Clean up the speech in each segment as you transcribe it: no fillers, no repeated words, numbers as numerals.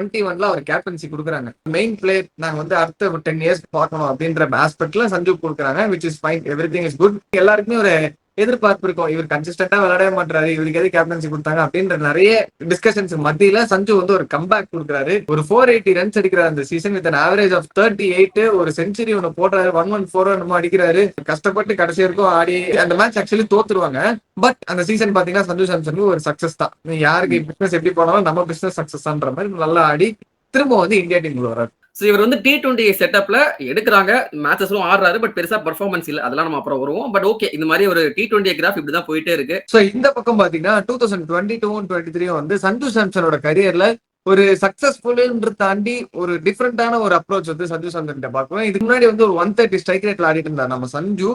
21ல அவர் captaincy கொடுக்குறாங்க. Main player நாங்க வந்து அடுத்த 10 இயர்ஸ் பார்க்கணும் அப்படின்ற ஆஸ்பெக்ட்ல சஞ்சு கொடுக்குறாங்க, which is fine, everything is good. எல்லாருக்குமே ஒரு எதிர்பார்ப்பு இருக்கும், இவர் கன்சிஸ்டன்டா விளையாடவே மாட்டாரு, இவருக்கு எது கேப்டன்சி கொடுத்தாங்க அப்படின்ற நிறைய டிஸ்கஷன்ஸ் மத்தியில சஞ்சு வந்து ஒரு கம்பேக் கொடுக்குறாரு. ஒரு 480 ரன்ஸ் அடிக்கிறார் அந்த season with an average of 38, ஒரு செஞ்சுரி ஒன்று போடுறாரு, 114 என்னமோ அடிக்கிறாரு. கஷ்டப்பட்டு கடைசி வரைக்கும் ஆடி அந்த மேட்ச் ஆக்சுவலி தோத்துருவாங்க. பட் அந்த சீசன் பாத்தீங்கன்னா சஞ்சு சாம்சனுக்கு ஒரு சக்சஸ் தான். யாருக்கு பிசினஸ் எப்படி போனாலும் நம்ம பிசினஸ் சக்சஸ் ஆன்ற மாதிரி நல்லா ஆடி திரும்ப வந்து இந்தியா டீம்ல வர்றாரு. ஸோ இவர் வந்து T20 செட்டப்ல எடுக்கிறாங்க, மேட்சஸ்லும் ஆடுறாரு, பட் பெருசா பெர்ஃபார்மன்ஸ் இல்ல, அதெல்லாம் நம்ம அப்புறம் வருவோம். பட் ஓகே, இந்த மாதிரி ஒரு T20 கிராஃப் இப்படிதான் போயிட்டே இருக்கு. ஸோ இந்த பக்கம் பாத்தீங்கன்னா 2022-23 வந்து சஞ்சு சாம்சனோட கரியர்ல ஒரு சக்சஸ்ஃபுல்ன்ற தாண்டி ஒரு டிஃப்ரெண்டான ஒரு அப்ரோச் வந்து சஞ்சு சாம்சன் கிட்ட பார்க்குவோம். இதுக்கு முன்னாடி வந்து ஒரு 130 ஸ்ட்ரைக் ரேட்ல ஆடிட்டு இருந்தார் நம்ம சஞ்சு.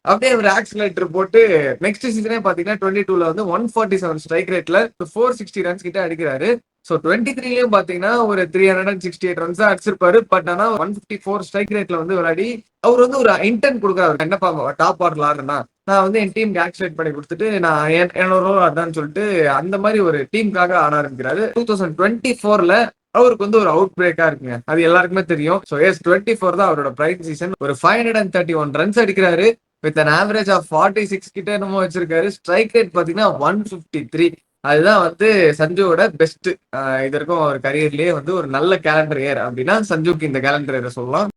அப்படியே ஒரு ஆக்சிலேட்டர் போட்டு நெக்ஸ்ட் சீசனே பாத்தீங்கன்னா 22ல வந்து 147 ஸ்ட்ரைக் ரேட்ல 460 ரன்ஸ் கிட்ட அடிக்கிறாரு. ஸோ 23லயும் பாத்தீங்கன்னா ஒரு 368 ரன்ஸ் தான் அடிச்சிருப்பாரு. பட் ஆனா 154 ஸ்ட்ரைக் ரேட்ல வந்து விளையாடி அவர் வந்து ஒரு இன்டென்ட் கொடுக்குறாரு, என்னப்பா டாப் ஆர்டர்ல ஆடுறேன்னா நான் வந்து என் டீமுக்கு ஆக்சிலேட் பண்ணி கொடுத்துட்டு நான் என்னோட ரோல் அதான்னு சொல்லிட்டு அந்த மாதிரி ஒரு டீமுக்காக ஆட ஆரம்பிக்கிறாரு. 2024ல அவருக்கு வந்து ஒரு அவுட் பிரேக்கா இருக்குங்க, அது எல்லாருக்குமே தெரியும். ஸோ எஸ் 24 தான் அவரோட பிரைம் சீசன். ஒரு 531 ரன்ஸ் அடிக்கிறாரு வித் an average of 46 கிட்ட என்னமோ வச்சிருக்காரு. ஸ்ட்ரைக் ரேட் பாத்தீங்கன்னா 153. அதுதான் வந்து சஞ்சுவோட பெஸ்ட். இது வரைக்கும் ஒரு கரியர்லயே வந்து ஒரு நல்ல கேலண்டர் இயர் அப்படின்னா சஞ்சுக்கு இந்த கேலண்டர் இயர் சொல்லலாம்.